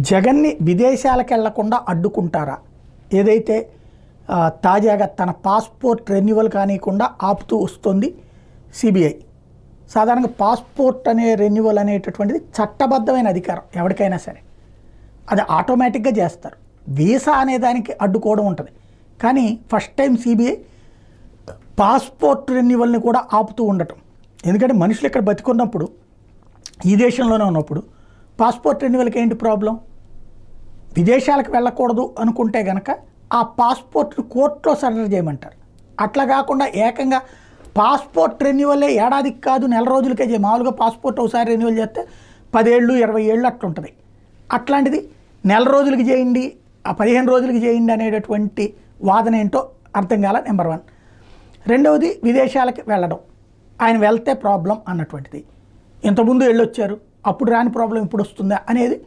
జగన్ని విదేశాలకు వెళ్లకుండా అడ్డుకుంటారా? ఏదైతే తాజాగా తన పాస్పోర్ట్ రెన్యువల్ కానికుండా ఆపుతూ వస్తుంది సిబిఐ. సాధారణంగా పాస్పోర్ట్ అనే రెన్యువల్ అనేటటువంటిది చట్టబద్ధమైన అధికారం ఎవరికైనా సరే, అది ఆటోమేటిక్గా చేస్తారు. వీసా అనే దానికి అడ్డుకోవడం ఉంటుంది. కానీ ఫస్ట్ టైం సిబిఐ పాస్పోర్ట్ రెన్యువల్ని కూడా ఆపుతూ ఉండటం. ఎందుకంటే మనుషులు ఇక్కడ బతికున్నప్పుడు, ఈ దేశంలోనే ఉన్నప్పుడు పాస్పోర్ట్ రెన్యువల్కి ఏంటి ప్రాబ్లం? విదేశాలకు వెళ్ళకూడదు అనుకుంటే కనుక ఆ పాస్పోర్ట్ని కోర్టులో సరెండర్ చేయమంటారు. అట్లా కాకుండా ఏకంగా పాస్పోర్ట్ రెన్యువల్లే ఏడాదికి కాదు నెల రోజులకే చేయ. మామూలుగా పాస్పోర్ట్ ఒకసారి రెన్యువల్ చేస్తే 10 ఏళ్ళు 20 ఏళ్ళు అట్లుంటుంది. అట్లాంటిది నెల రోజులకి చేయండి, ఆ 15 రోజులకి చేయండి అనేటటువంటి వాదన ఏంటో అర్థం కాల. నెంబర్ 1. రెండవది విదేశాలకు వెళ్ళడం. ఆయన వెళ్తే ప్రాబ్లం అన్నటువంటిది. ఇంతకుముందు వెళ్ళొచ్చారు, అప్పుడు రాని ప్రాబ్లం ఇప్పుడు వస్తుందా అనేది